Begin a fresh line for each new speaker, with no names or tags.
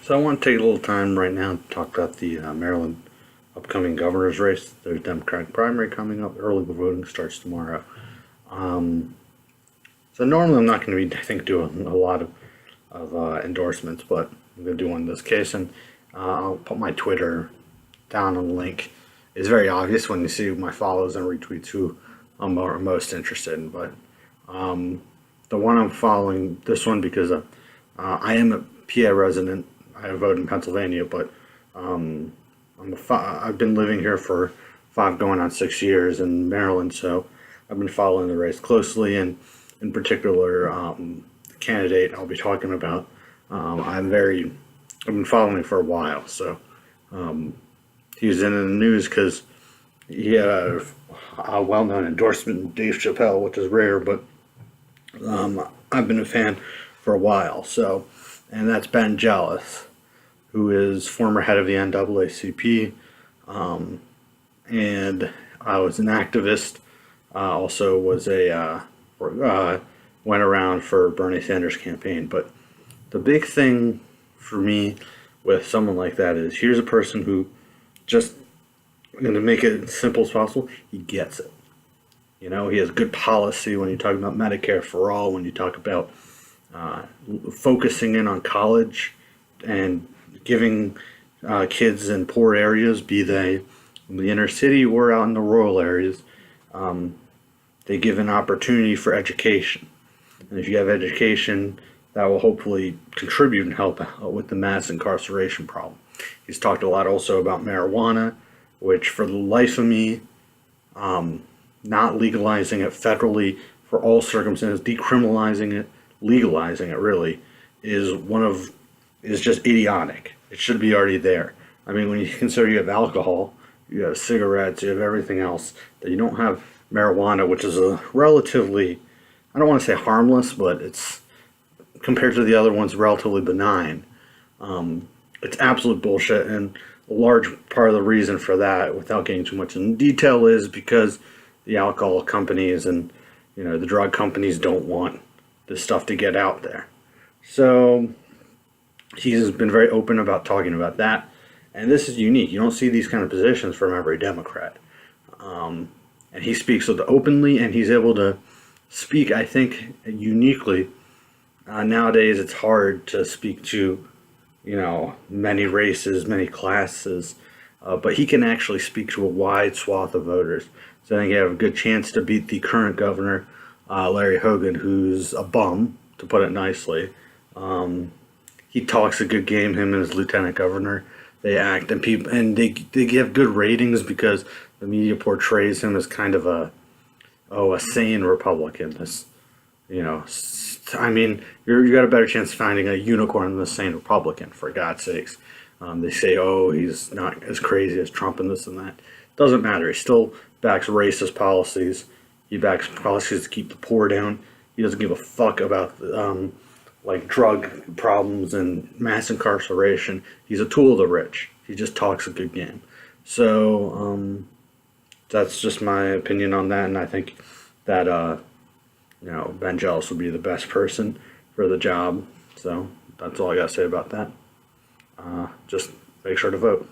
So I want to take a little time right now to talk about the Maryland upcoming governor's race. There's Democratic primary coming up. Early voting starts tomorrow. Um, so normally I'm not going to be, I think, doing a lot of endorsements, but I'm going to do one in this case, and I'll put my Twitter down on the link. It's very obvious when you see my follows and retweets who I'm most interested in, but the one I'm following, this one because I am a PA resident. I vote in Pennsylvania, but I've been living here for 5 going on 6 years in Maryland, so I've been following the race closely, and in particular, the candidate I'll be talking about. I've been following for a while, so he was in the news because he had a well-known endorsement in Dave Chappelle, which is rare, but I've been a fan for a while. So, and that's Ben Jealous, who is former head of the NAACP, and I was an activist. Also was went around for Bernie Sanders campaign. But the big thing for me with someone like that is here's a person who just, going to make it as simple as possible, he gets it. You know, he has good policy when you talk about Medicare for all, when you talk about focusing in on college and giving kids in poor areas, be they in the inner city or out in the rural areas, they give an opportunity for education. And if you have education, that will hopefully contribute and help out with the mass incarceration problem. He's talked a lot also about marijuana, which for the life of me, not legalizing it federally for all circumstances, decriminalizing it, legalizing it really, is just idiotic. It should be already there. I mean, when you consider you have alcohol, you have cigarettes, you have everything else, that you don't have marijuana, which is a relatively, I don't want to say harmless, but it's, compared to the other ones, relatively benign. It's absolute bullshit, and a large part of the reason for that, without getting too much in detail, is because the alcohol companies and the drug companies don't want this stuff to get out there. So he's been very open about talking about that, and this is unique. You don't see these kind of positions from every Democrat, and he speaks with openly, and he's able to speak, I think, uniquely. Nowadays, it's hard to speak to many races, many classes, but he can actually speak to a wide swath of voters. So I think you have a good chance to beat the current governor, Larry Hogan, who's a bum, to put it nicely. He talks a good game, him and his lieutenant governor. They act, and they give good ratings because the media portrays him as kind of a sane Republican. I mean, you got a better chance of finding a unicorn than the sane Republican, for God's sakes. They say, oh, he's not as crazy as Trump and this and that. Doesn't matter. He still backs racist policies. He backs policies to keep the poor down. He doesn't give a fuck about like drug problems and mass incarceration. He's a tool of the rich. He just talks a good game. So that's just my opinion on that, and I think that Ben Jealous would be the best person for the job. So that's all I got to say about that. Just make sure to vote.